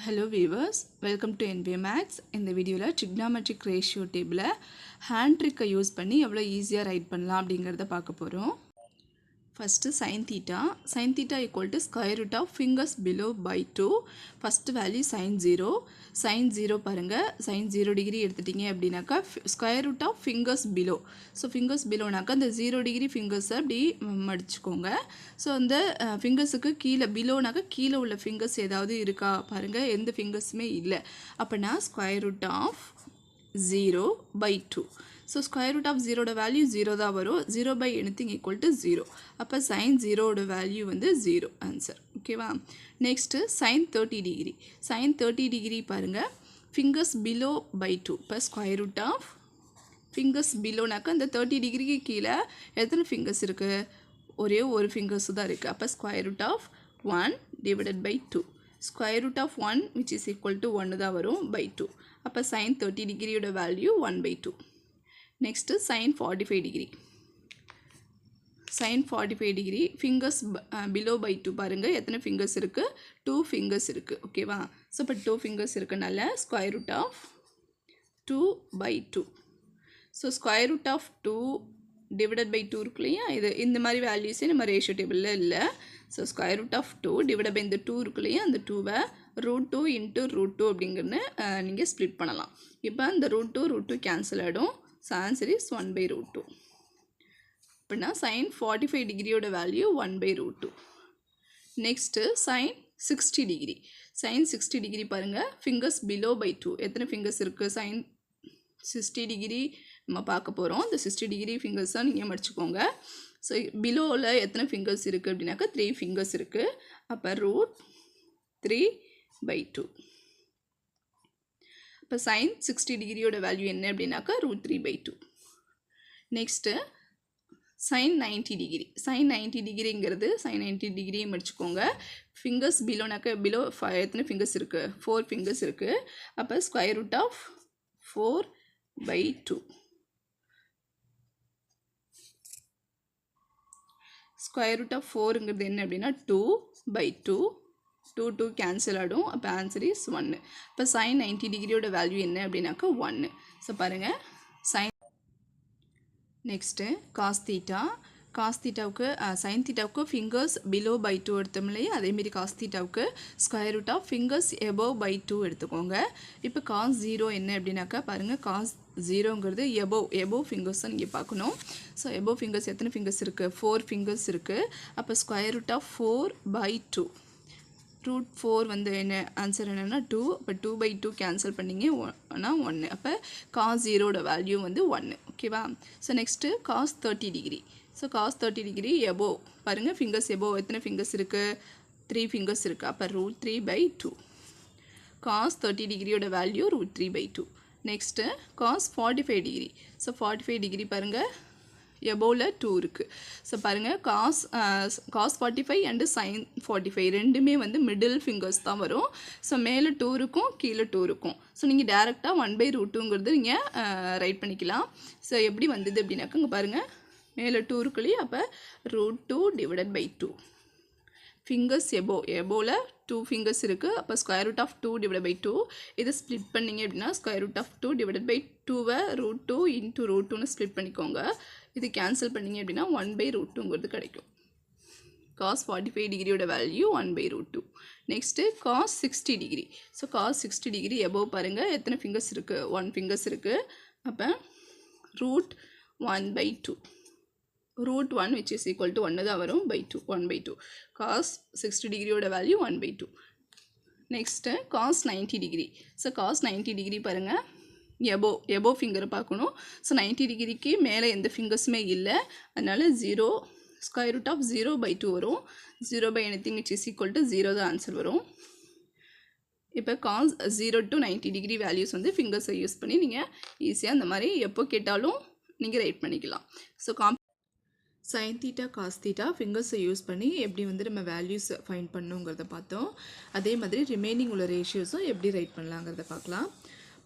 Hello viewers, welcome to NBA Maths. இந்த வீடியோவில் trigonometric ratio table hand trick use பண்ணி எவ்வளோ ஈஸியாக ரைட் பண்ணலாம் அப்படிங்கிறத பார்க்க போகிறோம். First sin theta equal to square root of fingers below by 2. First value sin 0 பாருங்க sin 0 degree எடுத்துட்டீங்க அப்படின்னாக்கா square root of fingers below. So fingers below நாக்கா அந்த 0 degree fingers அப்படி மடிச்சுக்கோங்க. ஸோ அந்த ஃபிங்கர்ஸுக்கு கீழே பிலோனாக்கா கீழே உள்ள ஃபிங்கர்ஸ் ஏதாவது இருக்கா பாருங்கள், எந்த ஃபிங்கர்ஸுமே இல்லை. அப்போனா square root of 0 by 2. So square root of 0 value 0 தான் வரும். 0 by anything equal to 0. அப்போ சைன் 0 வேல்யூ வந்து 0 ஆன்சர். ஓகேவா? Next sine 30 degree. Sine 30 degree பாருங்கள், ஃபிங்கர்ஸ் பிலோ by 2. இப்போ ஸ்கொயர் ரூட் ஆஃப் ஃபிங்கர்ஸ் பிலோனாக்கா அந்த 30 டிகிரிக்கு கீழே எத்தனை ஃபிங்கர்ஸ் இருக்குது? ஒரே ஒரு ஃபிங்கர்ஸ் தான் இருக்குது. அப்போ square root of 1 divided by 2. Square root of 1 which is equal to 1 தான் வரும் by 2. அப்போ சைன் 30 டிகிரியோட value 1 by 2. Next sine 45 degree. Sine 45 degree fingers below by 2 பாருங்கள், எத்தனை ஃபிங்கர்ஸ் இருக்குது? 2 ஃபிங்கர்ஸ் இருக்குது. ஓகேவா? ஸோ இப்போ 2 ஃபிங்கர்ஸ் இருக்குனால square root of 2 by 2. So square root of 2 divided by 2 இருக்கு இல்லையா, இது இந்த மாதிரி வேல்யூஸே நம்ம ரேஷியோ டேபிளில் இல்லை. So square root of 2 divide by இந்த 2 இருக்கு இல்லையா, அந்த 2வை √2 இன்ட்டு √2 அப்படிங்கிறது நீங்கள் ஸ்ப்ளிட் பண்ணலாம். இப்போ அந்த √2 கேன்சல் ஆகிடும். So answer is 1 by √2. அப்படின்னா சைன் 45 டிகிரியோட value 1 by √2. Next sine 60 degree. Sine 60 degree பாருங்கள், ஃபிங்கர்ஸ் பிலோ by 2. எத்தனை ஃபிங்கர்ஸ் இருக்குது? சைன் 60 டிகிரி நம்ம பார்க்க போகிறோம். இந்த 60 டிகிரி ஃபிங்கர்ஸாக நீங்கள் மடிச்சுக்கோங்க. ஸோ பிலோவில் எத்தனை ஃபிங்கர்ஸ் இருக்குது அப்படின்னாக்கா 3 ஃபிங்கர்ஸ் இருக்குது. அப்போ √3 by 2. இப்போ சைன் 60 டிகிரியோட வேல்யூ என்ன அப்படின்னாக்கா √3 by 2. Next sine 90 degree. Sine 90 டிகிரிங்கிறது சைன் 90 டிகிரியை மடிச்சுக்கோங்க. ஃபிங்கர்ஸ் பிலோனாக்கா பிலோ எத்தனை ஃபிங்கர்ஸ் இருக்குது? 4 ஃபிங்கர்ஸ் இருக்குது. அப்போ square root of 4 by 2. Square root of 4ங்கிறது என்ன அப்படின்னா 2 by 2. 2 கேன்சல் ஆகிடும். அப்போ ஆன்சர் இஸ் 1. இப்போ சைன் 90 டிகிரியோட வேல்யூ என்ன அப்படின்னாக்கா 1. ஸோ பாருங்கள் sine. Next cos theta. Cos தீட்டாவுக்கு சைன் தீட்டாவுக்கு ஃபிங்கர்ஸ் பிலோ by 2 எடுத்தோம் இல்லையா, அதேமாரி காஸ் தீட்டாவுக்கு square root of fingers above by 2 எடுத்துக்கோங்க. இப்போ காஸ் 0 என்ன அப்படின்னாக்கா பாருங்கள், காஸ் 0ங்கிறது எபோவ் ஃபிங்கர்ஸ் தான் நீங்கள் பார்க்கணும். ஸோ எபோவ் ஃபிங்கர்ஸ் எத்தனை ஃபிங்கர்ஸ் இருக்குது? 4 ஃபிங்கர்ஸ் இருக்குது. அப்போ ஸ்கொயர் ரூட் ஆஃப் 4 by 2. √4 வந்து என்ன ஆன்சர் என்னென்னா 2. அப்போ 2 by 2 கேன்சல் பண்ணிங்க ஆனால் 1. அப்போ காஸ் 0ோட வேல்யூ வந்து 1. ஓகேவா? So next cos 30 degree. So cos 30 degree above பாருங்கள், ஃபிங்கர்ஸ் எபோவ் எத்தனை ஃபிங்கர்ஸ் இருக்குது? 3 ஃபிங்கர்ஸ் இருக்குது. அப்போ √3 by 2. காஸ் 30 டிகிரியோட value √3 by 2. Next cos 45 degree. So 45 degree பாருங்கள், எபோவில் 2 இருக்குது. ஸோ பாருங்கள் காஸ் 45 அண்டு சைன் 45 ரெண்டுமே வந்து மிடில் ஃபிங்கர்ஸ் தான் வரும். ஸோ மேலே 2 இருக்கும், கீழே 2 இருக்கும். ஸோ நீங்கள் டேரெக்டாக 1 by √2ங்கிறது நீங்கள் ரைட் பண்ணிக்கலாம். ஸோ எப்படி வந்தது அப்படின்னாக்கா இங்கே பாருங்கள், மேலே 2 இருக்கு இல்லையா, அப்போ √2 டிவைடட் பை 2. ஃபிங்கர்ஸ் எபோவில் 2 ஃபிங்கர்ஸ் இருக்குது. அப்போ square root of 2 divide by 2. இதை ஸ்ப்ளிட் பண்ணிங்க அப்படின்னா square root of 2 divide by 2வை √2 இன்ட்டு √2ன்னு ஸ்ப்ளிட் பண்ணிக்கோங்க. இது கேன்சல் பண்ணிங்க அப்படின்னா 1 by √2ங்கிறது கிடைக்கும். காஸ் 45 டிகிரியோட value 1 by √2. Next cos 60 degree. So cos 60 degree above பாருங்கள், எத்தனை ஃபிங்கர்ஸ் இருக்குது? 1 ஃபிங்கர்ஸ் இருக்குது. அப்போ √1 by 2. √1 which is equal to 1 தான் வரும் by 2. 1 by 2. காஸ் 60 டிகிரியோட value 1 by 2. Next cos 90 degree. So cos 90 degree பாருங்கள், எபோவ் ஃபிங்கரை பார்க்கணும். ஸோ 90 டிகிரிக்கு மேலே எந்த ஃபிங்கர்ஸுமே இல்லை, அதனால் 0. ஸ்கொயர் ரூட் ஆஃப் 0 by 2 வரும். 0 by anything which is equal to 0 தான் ஆன்சர் வரும். இப்போ காஸ் 0 to 90 டிகிரி வேல்யூஸ் வந்து ஃபிங்கர்ஸை யூஸ் பண்ணி நீங்கள் ஈஸியாக அந்த மாதிரி எப்போ கேட்டாலும் நீங்கள் ரைட் பண்ணிக்கலாம். So sine theta cos theta ஃபிங்கர்ஸை யூஸ் பண்ணி எப்படி வந்து நம்ம வேல்யூஸ் ஃபைண்ட் பண்ணுங்கிறத பார்த்தோம். அதே மாதிரி ரிமைனிங் உள்ள ரேஷியோஸும் எப்படி ரைட் பண்ணலாங்கிறத பார்க்கலாம்.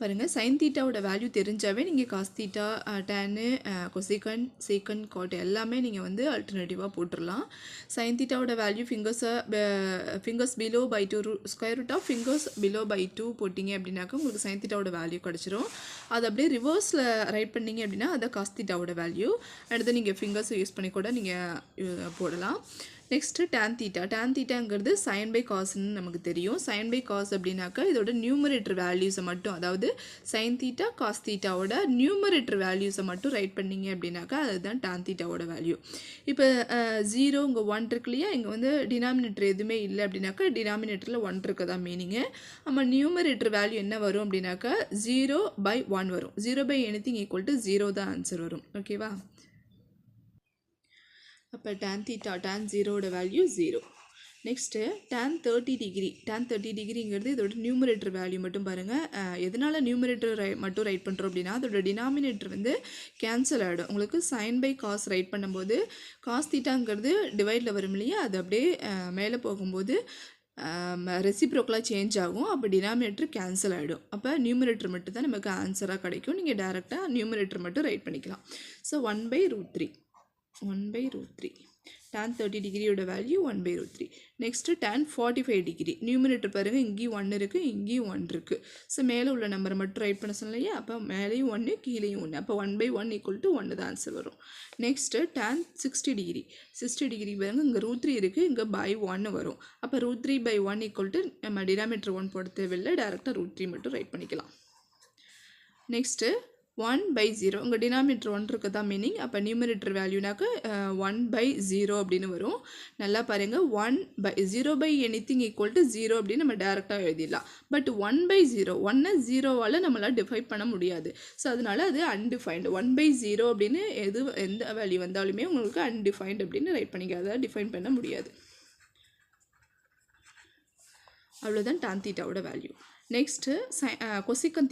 பாருங்கள் சைன் தீட்டாவோட வேல்யூ தெரிஞ்சாவே நீங்கள் காஸ் தீட்டா டேனு கொசிகன் சீக்கன் காட் எல்லாமே நீங்கள் வந்து அல்டர்னேட்டிவாக போட்டுடலாம். சைன் தீட்டாவோட value fingers below by 2 square root of fingers below by 2 போட்டிங்க அப்படின்னாக்கா உங்களுக்கு சைன் தீட்டாவோட வேல்யூ கிடச்சிரும். அது அப்படியே ரிவர்ஸில் ரைட் பண்ணிங்க அப்படின்னா அதை காஸ் தீட்டாவோட வேல்யூ அடுத்து நீங்கள் ஃபிங்கர்ஸை யூஸ் பண்ணி கூட நீங்கள் போடலாம். நெக்ஸ்ட்டு டேன் தீட்டாங்கிறது சைன் பை காஸ்ன்னு நமக்கு தெரியும். சைன் பை காஸ் அப்படின்னாக்கா இதோட நியூமரேட்டர் வேல்யூஸை மட்டும், அதாவது சைன் தீட்டா காஸ் தீட்டாவோட நியூமரேட்டர் வேல்யூஸை மட்டும் ரைட் பண்ணிங்க அப்படின்னாக்கா அதுதான் டேன் தீட்டாவோட வேல்யூ. இப்போ 0 இங்கே 1 இருக்கு இல்லையா, இங்கே வந்து டினாமினேட்டர் எதுவுமே இல்லை அப்படின்னாக்கா டினாமினேட்டரில் 1 இருக்கதான் மீனிங்கு. நம்ம நியூமரேட்டர் வேல்யூ என்ன வரும் அப்படின்னாக்கா 0/1 வரும். 0/anything = 0 தான் ஆன்சர் வரும். ஓகேவா? அப்போ tan theta tan 0ஓட value 0. Next tan 30 degree. tan 30 டிகிரிங்கிறது இதோட நியூமரேட்டர் வேல்யூ மட்டும் பாருங்கள். எதனால் நியூமரேட்டர் மட்டும் ரைட் பண்ணுறோம் அப்படின்னா அதோட டினாமினேட்டர் வந்து கேன்சல் ஆகிடும். உங்களுக்கு சைன் பை காஸ் ரைட் பண்ணும்போது காஸ் தீட்டாங்கிறது டிவைடில் வரும் இல்லையா, அது அப்படியே மேலே போகும்போது ரெசிப்ரோக்கலாக சேஞ்ச் ஆகும். அப்போ டினாமினேட்டர் கேன்சல் ஆகிடும். அப்போ நியூமரேட்டர் மட்டும் தான் நமக்கு ஆன்சராக கிடைக்கும். நீங்கள் டேரெக்டாக நியூமரேட்டர் மட்டும் ரைட் பண்ணிக்கலாம். ஸோ 1/√3 tan 30 டிகிரியோட value 1/√3. Next tan 45 degree. Numerator பாருங்கள், இங்கேயும் 1 இருக்குது, இங்கேயும் 1 இருக்குது. ஸோ மேலே உள்ள நம்பரை மட்டும் ரைட் பண்ண சொன்னலையா, அப்போ மேலேயும் 1 கீழேயும் 1. அப்போ 1/1 = 1 தான் ஆன்சர் வரும். Next tan 60 degree. 60 டிகிரி பாருங்கள், இங்கே √3 இருக்குது, இங்கே /1 வரும். அப்போ √3/1 = நம்ம டினாமினேட்டர் 1 போட தேவையில்லை, டேரெக்டாக √3 மட்டும் ரைட் பண்ணிக்கலாம். நெக்ஸ்ட்டு 1/0. உங்கள் டினாமினேட்டர் 1 இருக்குது தான் மீனிங். அப்போ நியூமரேட்டர் வேல்யூனாக்க 1/0 அப்படின்னு வரும். நல்லா பாருங்கள், 0/anything = 0 அப்படின்னு நம்ம டேரெக்டாக எழுதிடலாம். பட் 1/0 1 0வால் நம்மளால் டிஃபைன் பண்ண முடியாது. ஸோ அதனால் அது அன்டிஃபைன்டு. 1/0 அப்படின்னு எந்த வேல்யூ வந்தாலுமே உங்களுக்கு அன்டிஃபைன்டு அப்படின்னு ரைட் பண்ணிக்க, அதை டிஃபைன் பண்ண முடியாது. அவ்வளோதான் tan தீட்டாவோட வேல்யூ. நெக்ஸ்ட்டு கொசிக்கன்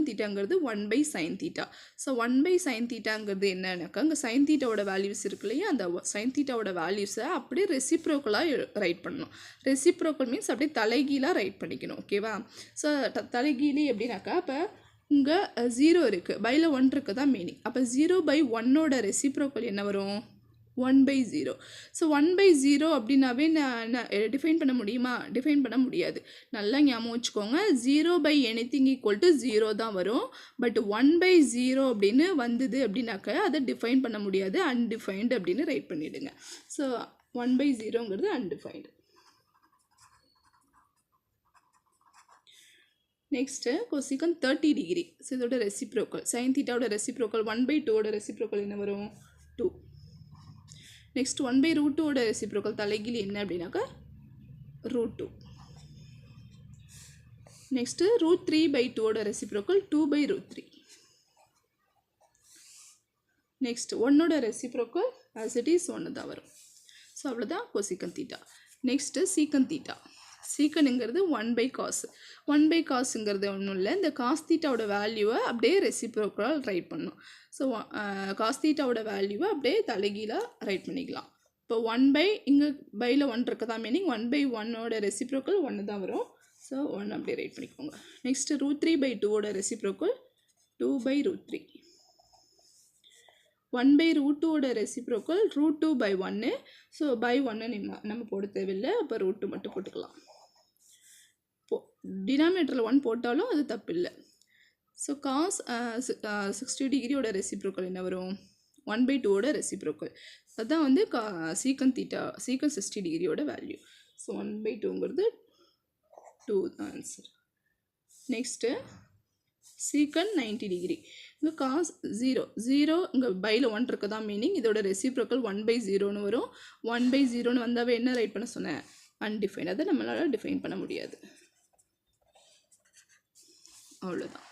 தீட்டாங்கிறது 1/sin தீட்டா. ஸோ 1/sin தீட்டாங்கிறது என்னன்னாக்கா இங்கே சைன் தீட்டாவோட வேல்யூஸ் இருக்கு இல்லையா, அந்த சைன் தீட்டாவோட வேல்யூஸை அப்படியே ரெசிப்ரோக்கலாக ரைட் பண்ணணும். ரெசிப்ரோக்கல் மீன்ஸ் அப்படியே தலைகீழாக ரைட் பண்ணிக்கணும். ஓகேவா? ஸோ தலைகீழி எப்படின்னாக்கா இப்போ இங்கே 0 இருக்குது, பையில் 1 இருக்குது தான் மீனிங். அப்போ 0/1ஓட ரெசிப்ரோக்கல் என்ன வரும்? 1/0. ஸோ 1/0 அப்படின்னாவே நான் டிஃபைன் பண்ண முடியுமா? டிஃபைன் பண்ண முடியாது. நல்லா ஞாபகம் வச்சுக்கோங்க, 0/anything = 0 தான் வரும். பட் 1/0 அப்படின்னு வந்தது அப்படின்னாக்க அதை டிஃபைன் பண்ண முடியாது, அன்டிஃபைன்டு அப்படின்னு ரைட் பண்ணிவிடுங்க. ஸோ 1/0ங்கிறது undefined. Next cosecant 30 degree. So இதோட ரெசிப்ரோக்கல் சைன் தீட்டாவோட ரெசிப்ரோக்கல் 1/2ஓட ரெசிப்ரோக்கல் என்ன வரும்? 2. நெக்ஸ்ட் 1/√2ஓட ரெசிப்ரோக்கல் தலைகீழ் என்ன அப்படின்னாக்கா √2. நெக்ஸ்ட்டு √3/2ஓட ரெசிப்ரோக்கல் 2/√3. நெக்ஸ்ட் 1ஓட ரெசிப்ரோக்கல் as it is 1 தான் வரும். ஸோ அவ்வளோதான் cosecant theta. Next secant theta. சீக்கனுங்கிறது 1/cos. 1/cosங்கிறது ஒன்றும் இல்லை, இந்த காஸ் தீட்டாவோட வேல்யூவை அப்படியே ரெசிப்ரோக்கலாக ரைட் பண்ணணும். ஸோ காஸ் தீட்டாவோட வேல்யூவை அப்படியே தலைகீழாக ரைட் பண்ணிக்கலாம். இப்போ இங்கே பையில் 1 இருக்கதான் மீனிங் 1/1ஓட ரெசிப்ரோக்கல் 1 தான் வரும். ஸோ 1 அப்படியே ரைட் பண்ணிக்கோங்க. நெக்ஸ்ட்டு √3/2ஓட ரெசிப்ரோக்கல் 2/√3. 1/√2ஓட ரெசிப்ரோக்கல் √2/1. ஸோ /1 நம்ம போட தேவையில்லை, அப்போ √2 மட்டும் போட்டுக்கலாம். டினாமினேட்டரில் 1 போட்டாலும் அது தப்பு இல்லை. ஸோ காஸ் 60 டிகிரியோட ரெசிப்ரோக்கல் என்ன வரும்? 1/2ஓட ரெசிப்ரோக்கல். அதுதான் வந்து சீக்கன் 60 டிகிரியோட வேல்யூ. ஸோ 1/2ங்கிறது 2 தான் ஆன்சர். நெக்ஸ்ட்டு சீக்கன் 90 டிகிரி. இங்கே காஸ் 0 இங்கே பையில் 1 இருக்க தான் மீனிங். இதோட ரெசிப்ரோக்கல் 1/0ன்னு வரும். 1/0ன்னு வந்தாவே என்ன ரைட் பண்ண சொன்னேன்? அன்டிஃபைன். அதை நம்மளால் டிஃபைன் பண்ண முடியாது. அவ்வளோதான்.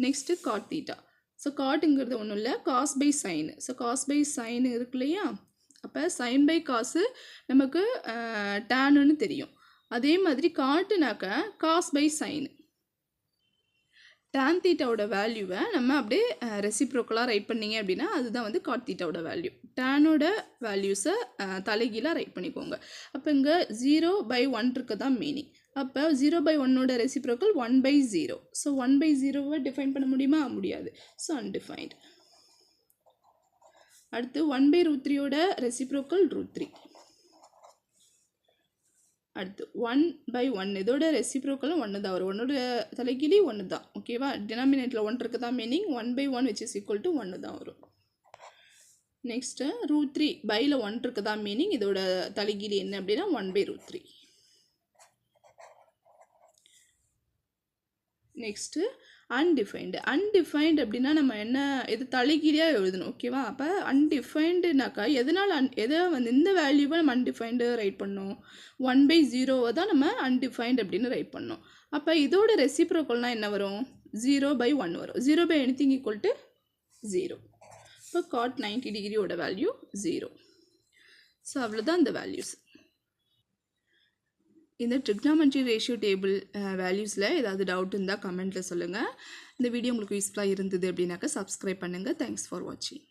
Next God theta. ஸோ காட்டுங்கிறது ஒன்றும் இல்லை, cos/sin. ஸோ cos/sin இருக்கு இல்லையா, அப்போ sin/cos நமக்கு டேனுன்னு தெரியும். அதே மாதிரி காட்டுனாக்க cos/sin. tan தீட்டாவோட வேல்யூவை நம்ம அப்படியே ரெசிப்ரோக்கலாக ரைட் பண்ணிங்க அப்படின்னா அதுதான் வந்து காட் தீட்டாவோட வேல்யூ. டேனோட வேல்யூஸை தலைகீழாக ரைட் பண்ணிக்கோங்க. அப்போ இங்கே 0/1 இருக்க தான் மீனிங். அப்போ 0/1ஓட ரெசிப்ரோக்கல் 1/0. ஸோ 1/0வை டிஃபைன் பண்ண முடியுமா? முடியாது. So undefined. அடுத்து 1/√3ஓட ரெசிப்ரோக்கல் √3. அடுத்து 1/1 இதோட ரெசிப்ரோக்கலும் 1 தான் வரும். 1ஓட தலைகீழி 1 தான். ஓகேவா? டினாமினேட்டில் 1 இருக்குதா meaning 1/1 which is equal to 1 தான் வரும். நெக்ஸ்ட்டு √3 பையில் 1 இருக்குதா மீனிங் இதோட தலைகீழி என்ன அப்படின்னா 1/√3. நெக்ஸ்ட்டு அன்டிஃபைன்டு அப்படின்னா நம்ம என்ன இது தலைகீழியாக எழுதணும். ஓகேவா? அப்போ அன்டிஃபைண்டுனாக்கா எதனால் எதை வந்து இந்த வேல்யூவை நம்ம அன்டிஃபைண்டு ரைட் பண்ணோம்? 1/0 தான் நம்ம அன்டிஃபைன்டு அப்படின்னு ரைட் பண்ணோம். அப்போ இதோட ரெசிப்ரோக்கல்னால் என்ன வரும்? 0/1 வரும். 0/anything equal to 0. இப்போ cot 90 டிகிரியோட வேல்யூ 0. ஸோ அவ்வளோதான் இந்த வேல்யூஸ். இந்த ட்ரிக்னாமெட்ரி ரேஷியோ டேபிள் வேல்யூஸில் ஏதாவது டவுட் இருந்தால் கமெண்ட்டில் சொல்லுங்கள். இந்த வீடியோ உங்களுக்கு யூஸ்ஃபுல்லாக இருந்தது அப்படின்னாக்கா சப்ஸ்கிரைப் பண்ணுங்கள். தேங்க்ஸ் ஃபார் வாட்சிங்.